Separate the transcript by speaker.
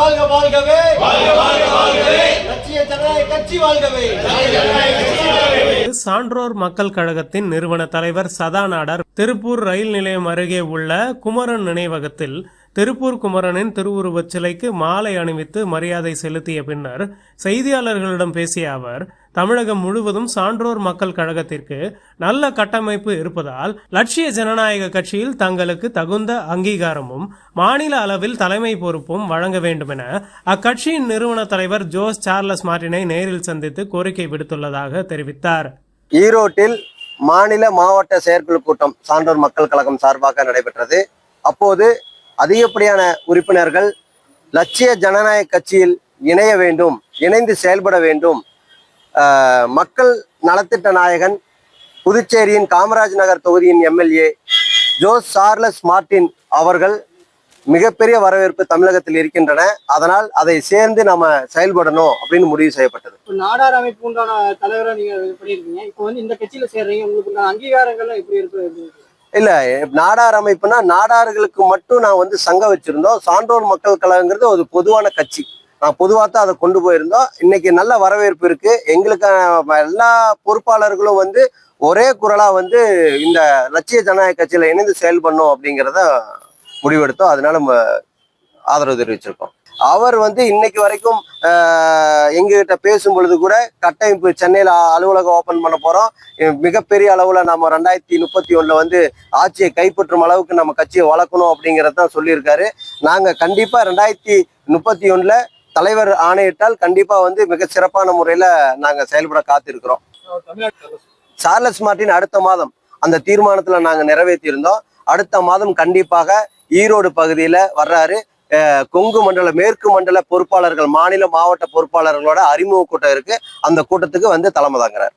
Speaker 1: வாழ்க வாழ்கவே, லட்சிய ஜனநாயக கட்சி வாழ்கவே.
Speaker 2: சான்றோர் மக்கள் கழகத்தின் நிறுவன தலைவர் சதா நாடார் திருப்பூர் ரயில் நிலையம் அருகே உள்ள குமரன் நினைவகத்தில் திருப்பூர் குமரனின் திருவுருவச் சிலைக்கு மாலை அணிவித்து மரியாதை செலுத்திய பின்னர் செய்தியாளர்களிடம் பேசிய அவர், தமிழகம் முழுவதும் சான்றோர் மக்கள் கழகத்திற்கு நல்ல கட்டமைப்பு இருப்பதால் லட்சிய ஜனநாயக கட்சியில் தங்களுக்கு தகுந்த அங்கீகாரமும் மாநில அளவில் தலைமை பொறுப்பும் வழங்க வேண்டும் என அக்கட்சியின் நிறுவன தலைவர் ஜோஸ் சார்லஸ் மார்டினை நேரில் சந்தித்து கோரிக்கை விடுத்துள்ளதாக தெரிவித்தார்.
Speaker 3: ஈரோட்டில் மாநில மாவட்ட செயற்குழு கூட்டம் சான்றோர் மக்கள் கழகம் சார்பாக நடைபெற்றது. அப்போது அதிகப்படியான உறுப்பினர்கள் லட்சிய ஜனநாயக கட்சியில் இணைய வேண்டும், இணைந்து செயல்பட வேண்டும். மக்கள் நலத்திட்ட நாயகன் புதுச்சேரியின் காமராஜ் நகர் தொகுதியின் எம்எல்ஏ ஜோஸ் சார்லஸ் மார்டின் அவர்கள் மிகப்பெரிய வரவேற்பு தமிழகத்தில் இருக்கின்றன. அதனால் அதை சேர்ந்து நம்ம செயல்படணும் அப்படின்னு முடிவு செய்யப்பட்டது.
Speaker 4: நாடார் அமைப்பு உண்டான தலைவரை நீங்க பண்ணிருக்கீங்க. இப்போ வந்து இந்த கட்சியில சேர்றீங்க, உங்களுக்கு அங்கீகாரங்கள்லாம் எப்படி இருக்கு?
Speaker 3: இல்ல, நாடார் அமைப்புனா நாடார்களுக்கு மட்டும் நான் வந்து சங்கம் வச்சிருந்தோம். சான்றோர் மக்கள் கழகங்கிறது ஒரு பொதுவான கட்சி. நான் பொதுவாக தான் அதை கொண்டு போயிருந்தோம். இன்னைக்கு நல்ல வரவேற்பு இருக்கு. எங்களுக்கு எல்லா பொறுப்பாளர்களும் வந்து ஒரே குரலா வந்து இந்த லட்சிய ஜனநாயக கட்சியில இணைந்து செயல்படணும் அப்படிங்கிறத முடிவெடுத்தோம். அதனால ஆதரவு தெரிவிச்சிருக்கோம். அவர் வந்து இன்னைக்கு வரைக்கும் எங்ககிட்ட பேசும் பொழுது கூட கட்டமைப்பு சென்னையில் அலுவலகம் ஓப்பன் பண்ண போறோம், மிகப்பெரிய அளவுல நம்ம 2031 வந்து ஆட்சியை கைப்பற்றும் அளவுக்கு நம்ம கட்சியை வளர்க்கணும் அப்படிங்கிறதான் சொல்லியிருக்காரு. நாங்க கண்டிப்பா 2031 தலைவர் ஆணையிட்டால் கண்டிப்பா வந்து மிக சிறப்பான முறையில நாங்க செயல்பட காத்திருக்கிறோம். சார்லஸ் மார்டின் அடுத்த மாதம் அந்த தீர்மானத்துல நாங்க நிறைவேற்றி இருந்தோம். அடுத்த மாதம் கண்டிப்பாக ஈரோடு பகுதியில வர்றாரு. கொங்கு மண்டல மேற்கு மண்டல பொறுப்பாளர்கள் மாநில மாவட்ட பொறுப்பாளர்களோட அறிமுக கூட்டம் இருக்கு. அந்த கூட்டத்துக்கு வந்து தலைமை தாங்குறாரு.